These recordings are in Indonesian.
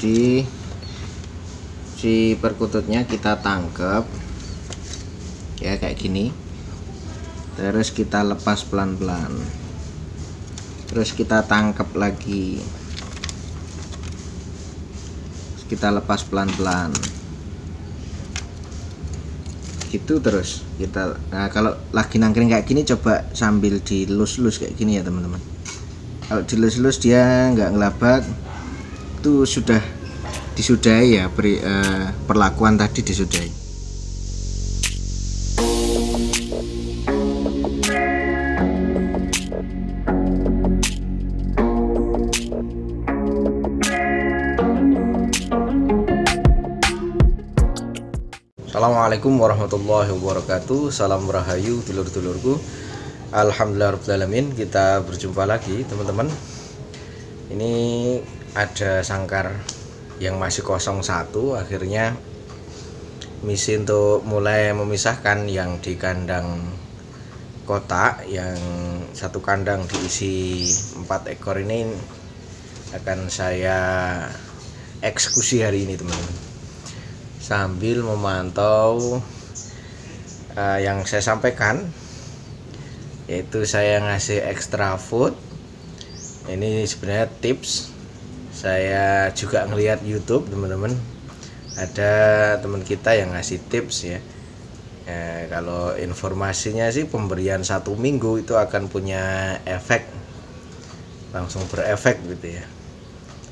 Jadi si perkututnya kita tangkap ya kayak gini, terus kita lepas pelan-pelan, terus kita tangkap lagi, terus kita lepas pelan-pelan gitu. Terus kita kalau lagi nangkring kayak gini coba sambil dilus-lus kayak gini ya teman-teman. Kalau dilus-lus dia nggak ngelabak, itu sudah disudahi ya, perlakuan tadi disudahi. Assalamualaikum warahmatullahi wabarakatuh. Salam rahayu dulur-dulurku. Alhamdulillahirrahmanirrahim. Kita berjumpa lagi teman-teman. Ini ada sangkar yang masih kosong satu. Akhirnya misi untuk mulai memisahkan yang di kandang kotak, yang satu kandang diisi 4 ekor ini akan saya eksekusi hari ini teman-teman, sambil memantau yang saya sampaikan, yaitu saya ngasih extra food. Ini sebenarnya tips, saya juga ngelihat YouTube teman-teman, ada teman kita yang ngasih tips ya. Kalau informasinya sih pemberian 1 minggu itu akan punya efek, langsung berefek gitu ya.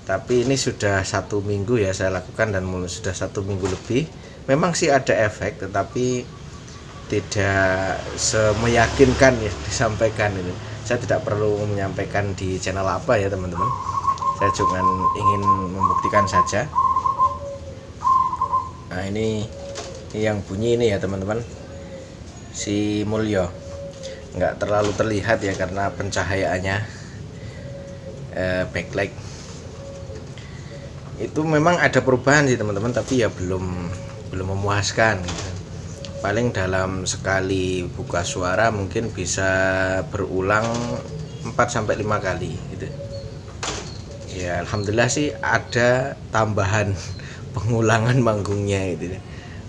Tapi ini sudah 1 minggu ya saya lakukan, dan sudah 1 minggu lebih. Memang sih ada efek, tetapi tidak semeyakinkan ya disampaikan itu. Saya tidak perlu menyampaikan di channel apa ya teman-teman, saya cuma ingin membuktikan saja. Nah ini yang bunyi ini ya teman-teman, si Mulyo nggak terlalu terlihat ya karena pencahayaannya backlight. Itu memang ada perubahan sih teman-teman, tapi ya belum memuaskan gitu. Paling dalam sekali buka suara mungkin bisa berulang 4-5 kali gitu. Ya alhamdulillah sih ada tambahan pengulangan manggungnya gitu,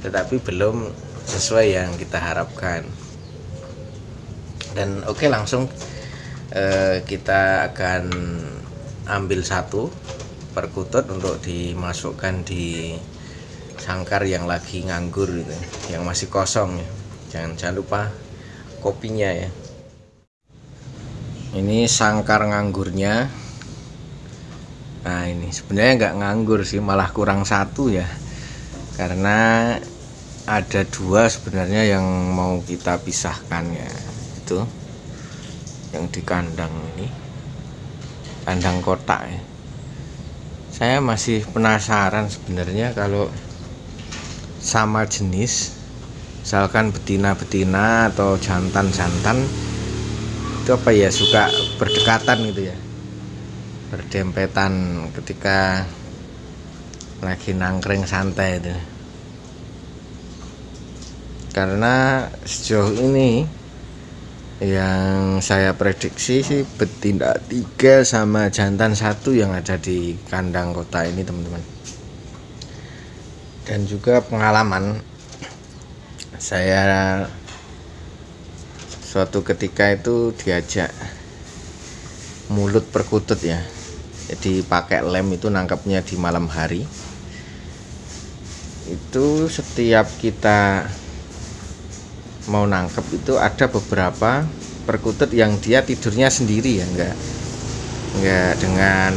tetapi belum sesuai yang kita harapkan. Dan oke, langsung kita akan ambil satu perkutut untuk dimasukkan di sangkar yang lagi nganggur gitu, yang masih kosong ya. Jangan lupa kopinya ya. Ini sangkar nganggurnya. Nah ini sebenarnya nggak nganggur sih, malah kurang satu ya, karena ada 2 sebenarnya yang mau kita pisahkan ya. Itu yang di kandang ini, kandang kotak ya. Saya masih penasaran sebenarnya kalau sama jenis, misalkan betina-betina atau jantan-jantan, itu apa ya, suka berdekatan gitu ya, berdempetan ketika lagi nangkring santai itu. Karena sejauh ini yang saya prediksi sih betina 3 sama jantan 1 yang ada di kandang kota ini teman-teman. Dan juga pengalaman saya, suatu ketika itu diajak mulut perkutut ya, jadi pakai lem itu nangkapnya di malam hari. Itu setiap kita mau nangkep itu ada beberapa perkutut yang dia tidurnya sendiri ya, enggak dengan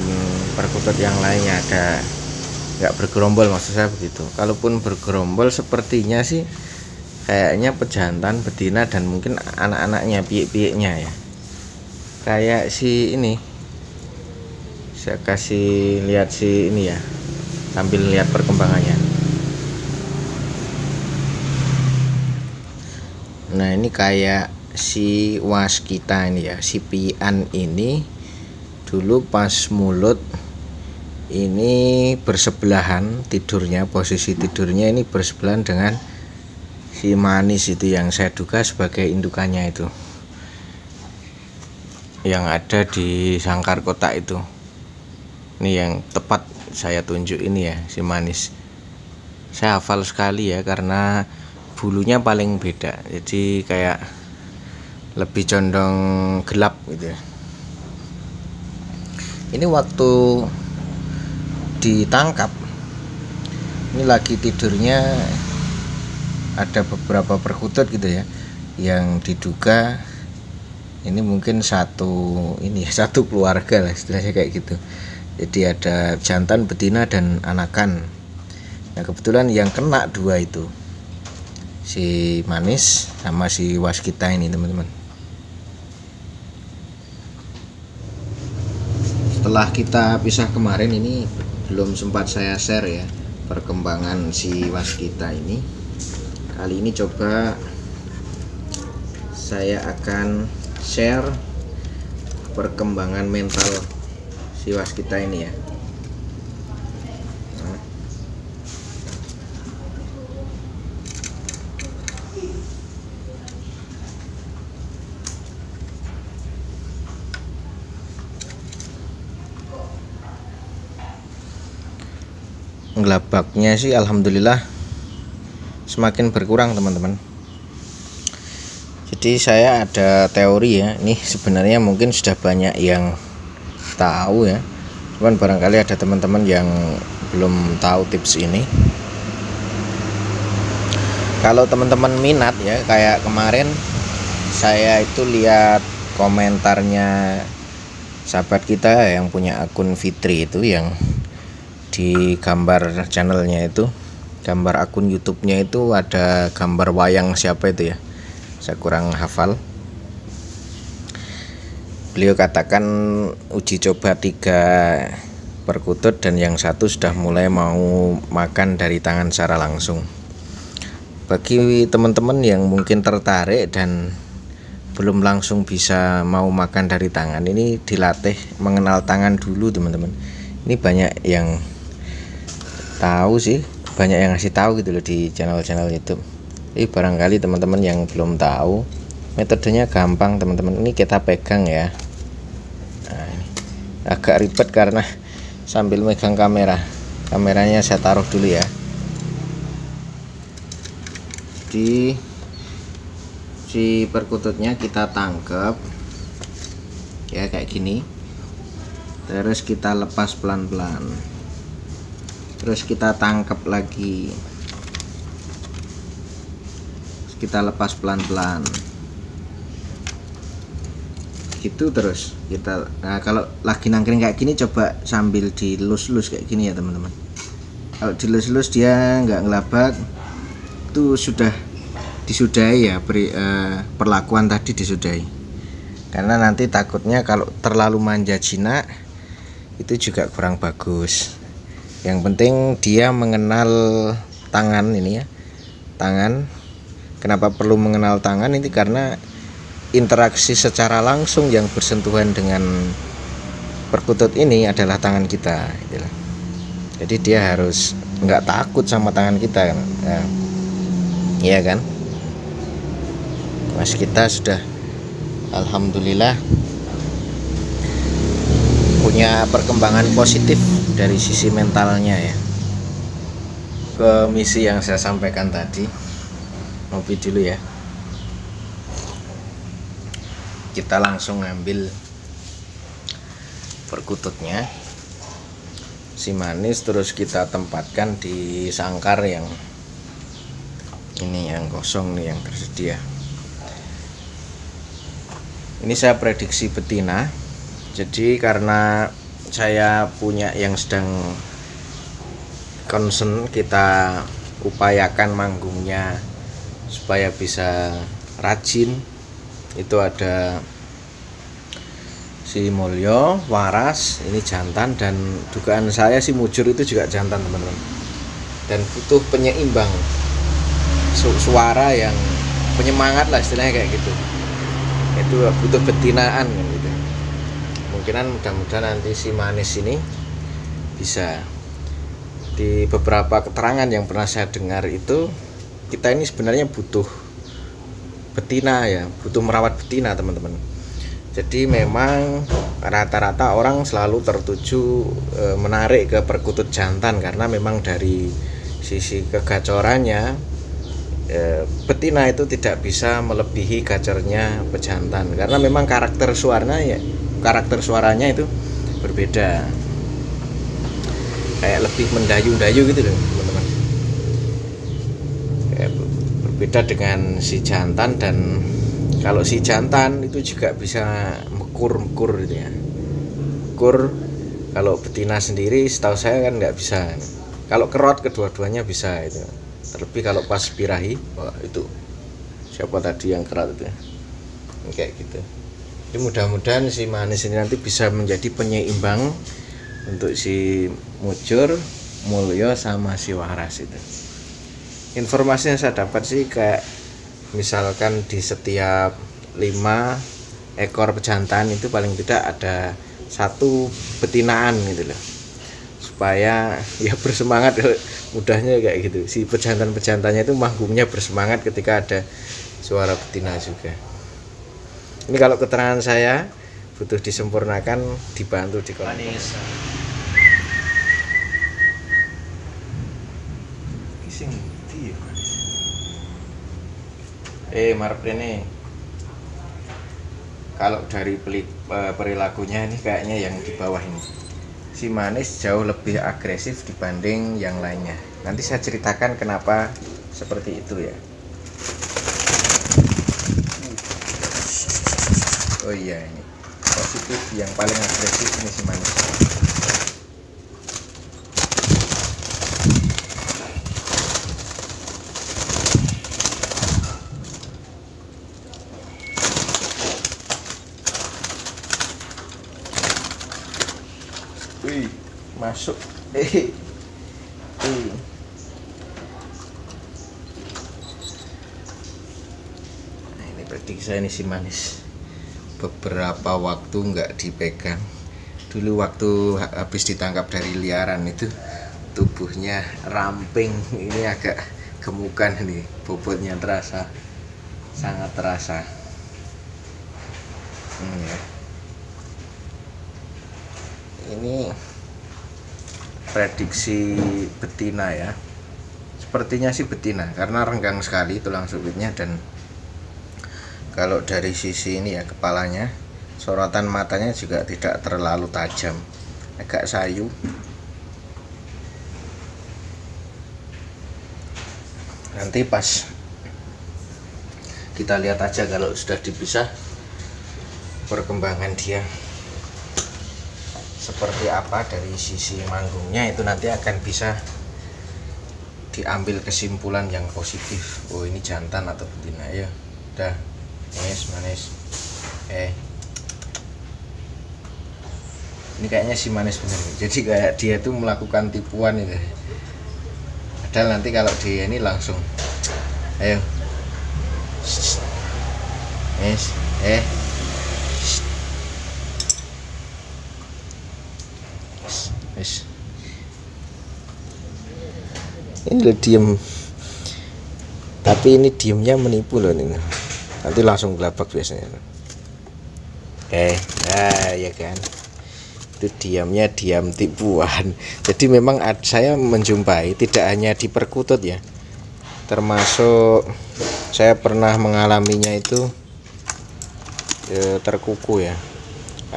perkutut yang lainnya, enggak bergerombol, maksud saya begitu. Kalaupun bergerombol sepertinya sih kayaknya pejantan, betina, dan mungkin anak-anaknya, piik-piiknya ya. Kayak si ini, saya kasih lihat si ini ya, sambil lihat perkembangannya. Nah ini kayak si waskita ini ya, si pian ini dulu pas mulut ini bersebelahan tidurnya, posisi tidurnya ini bersebelahan dengan si manis itu yang saya duga sebagai indukannya itu, yang ada di sangkar kotak itu. Ini yang tepat saya tunjuk ini ya, si manis. Saya hafal sekali ya, karena bulunya paling beda, jadi kayak lebih condong gelap gitu ya. Ini waktu ditangkap, ini lagi tidurnya, ada beberapa perkutut gitu ya, yang diduga ini mungkin satu keluarga lah istilahnya kayak gitu. Jadi ada jantan, betina, dan anakan. Nah kebetulan yang kena dua itu, si manis sama si waskita ini teman-teman. Setelah kita pisah kemarin, ini belum sempat saya share ya perkembangan si waskita ini. Kali ini coba saya akan share perkembangan mental si waskita ini ya. Ngelabaknya sih alhamdulillah semakin berkurang teman-teman. Jadi saya ada teori ya, ini sebenarnya mungkin sudah banyak yang tahu ya, cuman barangkali ada teman-teman yang belum tahu tips ini. Kalau teman-teman minat ya, kayak kemarin saya itu lihat komentarnya sahabat kita yang punya akun Fitri itu, yang di gambar channelnya itu, gambar akun YouTube-nya itu ada gambar wayang siapa itu ya, saya kurang hafal. Beliau katakan uji coba 3 perkutut dan yang satu sudah mulai mau makan dari tangan secara langsung. Bagi teman-teman yang mungkin tertarik dan belum langsung bisa mau makan dari tangan, ini dilatih mengenal tangan dulu teman-teman. Ini banyak yang tahu sih, banyak yang ngasih tahu gitu loh di channel-channel YouTube. Jadi barangkali teman-teman yang belum tahu, metodenya gampang teman-teman. Ini kita pegang ya. Nah, ini agak ribet karena sambil megang kameranya saya taruh dulu ya. Di si perkututnya kita tangkap ya kayak gini, terus kita lepas pelan-pelan, terus kita tangkap lagi, terus kita lepas pelan-pelan gitu terus kita. Nah kalau lagi nangkring kayak gini, coba sambil dilus-lus kayak gini ya teman-teman. Kalau dilus-lus dia nggak ngelabak, itu sudah disudahi ya, perlakuan tadi disudahi. Karena nanti takutnya kalau terlalu manja jinak itu juga kurang bagus. Yang penting dia mengenal tangan ini ya, tangan. Kenapa perlu mengenal tangan ini? Karena interaksi secara langsung yang bersentuhan dengan perkutut ini adalah tangan kita gitu. Jadi dia harus nggak takut sama tangan kita kan ya, iya kan. Mas kita sudah alhamdulillah punya perkembangan positif dari sisi mentalnya ya. Ke misi yang saya sampaikan tadi, ngopi dulu ya. Kita langsung ngambil perkututnya si manis, terus kita tempatkan di sangkar yang ini, yang kosong nih, yang tersedia. Ini saya prediksi betina. Jadi karena saya punya yang sedang concern, kita upayakan manggungnya supaya bisa rajin. Itu ada si Mulyo, waras, ini jantan, dan dugaan saya si Mujur itu juga jantan teman-teman. Dan butuh penyeimbang suara yang penyemangat lah istilahnya kayak gitu. Itu butuh betinaan kan gitu. Kemungkinan mudah-mudahan nanti si manis ini bisa. Di beberapa keterangan yang pernah saya dengar itu, kita ini sebenarnya butuh betina ya, butuh merawat betina teman-teman. Jadi memang rata-rata orang selalu tertuju menarik ke perkutut jantan karena memang dari sisi kegacorannya betina itu tidak bisa melebihi gacornya pejantan karena memang karakter suaranya itu berbeda, kayak lebih mendayu-dayu gitu loh teman-teman. Berbeda dengan si jantan, dan kalau si jantan itu juga bisa mekur gitu ya. Mekur, kalau betina sendiri setahu saya kan nggak bisa. Kalau kerot kedua-duanya bisa itu. Terlebih kalau pas birahi, wah itu siapa tadi yang kerot itu ya. Kayak gitu. Jadi mudah-mudahan si manis ini nanti bisa menjadi penyeimbang untuk si mujur, mulyo sama si waras itu. Informasi yang saya dapat sih kayak misalkan di setiap 5 ekor pejantan itu paling tidak ada 1 betinaan gitu loh, supaya ya bersemangat. Mudahnya kayak gitu, si pejantan-pejantannya itu manggungnya bersemangat ketika ada suara betina juga. Ini kalau keterangan saya butuh disempurnakan, dibantu di manis. Marep ini kalau dari perilakunya ini kayaknya yang di bawah ini, si manis jauh lebih agresif dibanding yang lainnya. Nanti saya ceritakan kenapa seperti itu ya. Oh iya, ini positif yang paling agresif ini si manis. Wih, masuk. Nah, ini prediksi saya, ini si manis beberapa waktu nggak dipegang. Dulu waktu habis ditangkap dari liaran itu tubuhnya ramping, ini agak gemukan, nih bobotnya terasa, sangat terasa. Ya. Ini prediksi betina ya, sepertinya sih betina karena renggang sekali tulang subitnya, dan kalau dari sisi ini ya kepalanya, sorotan matanya juga tidak terlalu tajam, agak sayu. Nanti pas kita lihat aja kalau sudah dipisah perkembangan dia seperti apa dari sisi manggungnya, itu nanti akan bisa diambil kesimpulan yang positif. Oh ini jantan atau betina ya. Udah manis. Ini kayaknya si manis bener. Jadi kayak dia tuh melakukan tipuan itu. Padahal nanti kalau dia ini langsung, ayo, ini lo diem, tapi ini diemnya menipu loh ini. Nanti langsung gelabak biasanya. Ya kan, itu diamnya diam tipuan. Jadi memang saya menjumpai tidak hanya di perkutut ya, termasuk saya pernah mengalaminya itu terkuku ya.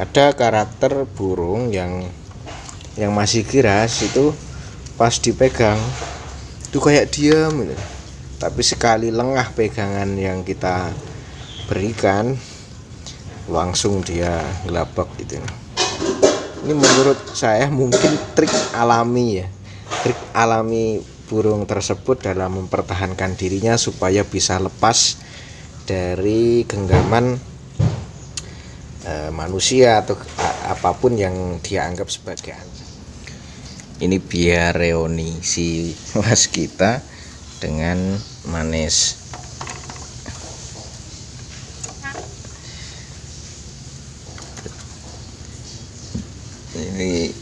Ada karakter burung yang masih giras itu pas dipegang itu kayak diam gitu. Tapi sekali lengah pegangan yang kita berikan langsung dia gelabak gitu. Ini menurut saya mungkin trik alami ya, trik alami burung tersebut dalam mempertahankan dirinya supaya bisa lepas dari genggaman manusia atau apapun yang dia anggap sebagai ancaman. Ini biar reuni si mas kita dengan manis. Ini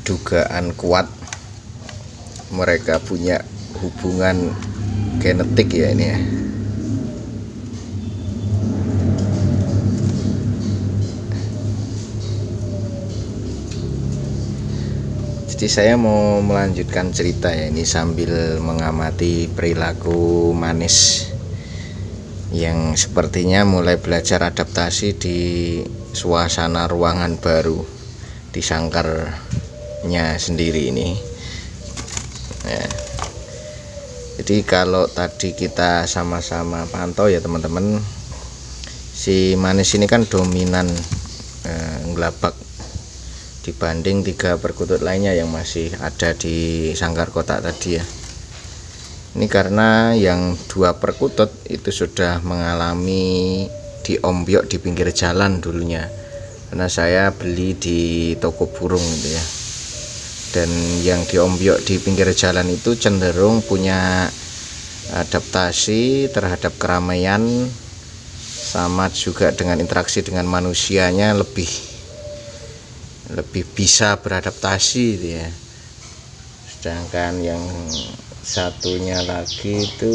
dugaan kuat mereka punya hubungan genetik ya ini ya. Jadi saya mau melanjutkan cerita ya, ini sambil mengamati perilaku Manis yang sepertinya mulai belajar adaptasi di suasana ruangan baru di sangkarnya sendiri ini ya. Jadi kalau tadi kita sama-sama pantau ya teman-teman, si Manis ini kan dominan ngelabak dibanding 3 perkutut lainnya yang masih ada di sangkar kotak tadi ya. Ini karena yang 2 perkutut itu sudah mengalami diombyok di pinggir jalan dulunya, karena saya beli di toko burung gitu ya. Dan yang diombyok di pinggir jalan itu cenderung punya adaptasi terhadap keramaian, sama juga dengan interaksi dengan manusianya lebih bisa beradaptasi gitu ya. Sedangkan yang satunya lagi itu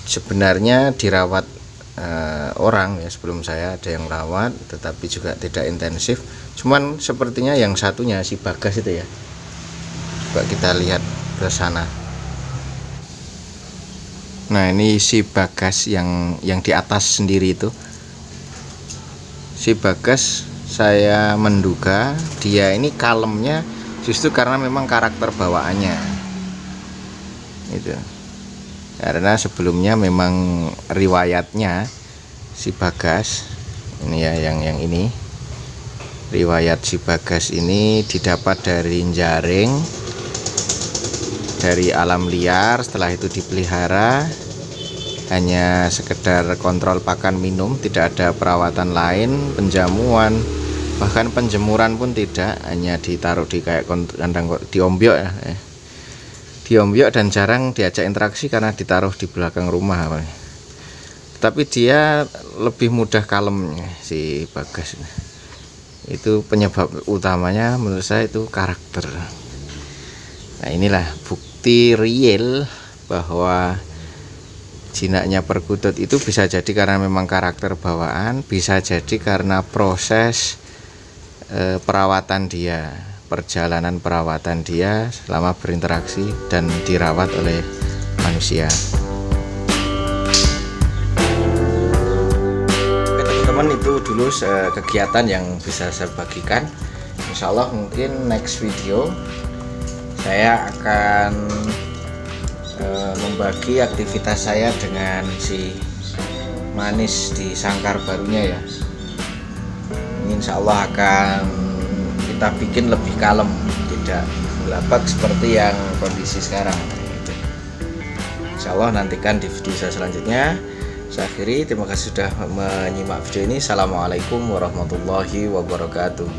sebenarnya dirawat orang ya, sebelum saya ada yang rawat tetapi juga tidak intensif. Cuman sepertinya yang satunya si Bagas itu ya, coba kita lihat ke sana. Nah ini si Bagas yang di atas sendiri itu, si Bagas saya menduga dia ini kalemnya justru karena memang karakter bawaannya itu. Karena sebelumnya memang riwayatnya si Bagas ini ya, yang ini riwayat si Bagas ini didapat dari jaring dari alam liar, setelah itu dipelihara hanya sekedar kontrol pakan minum, tidak ada perawatan lain, penjamuan, bahkan penjemuran pun tidak, hanya ditaruh di kayak kandang diombyok ya, diombyok dan jarang diajak interaksi karena ditaruh di belakang rumah. Tapi dia lebih mudah kalemnya si Bagas. Itu penyebab utamanya menurut saya itu karakter. Nah inilah bukti real bahwa jinaknya perkutut itu bisa jadi karena memang karakter bawaan, bisa jadi karena proses perawatan dia, perjalanan perawatan dia selama berinteraksi dan dirawat oleh manusia. Oke teman-teman, itu dulu kegiatan yang bisa saya bagikan. Insya Allah mungkin next video saya akan membagi aktivitas saya dengan si Manis di sangkar barunya ya. Insya Allah akan kita bikin lebih kalem, tidak gelabak seperti yang kondisi sekarang. Insya Allah nantikan di video saya selanjutnya. Saya akhiri, terima kasih sudah menyimak video ini. Assalamualaikum warahmatullahi wabarakatuh.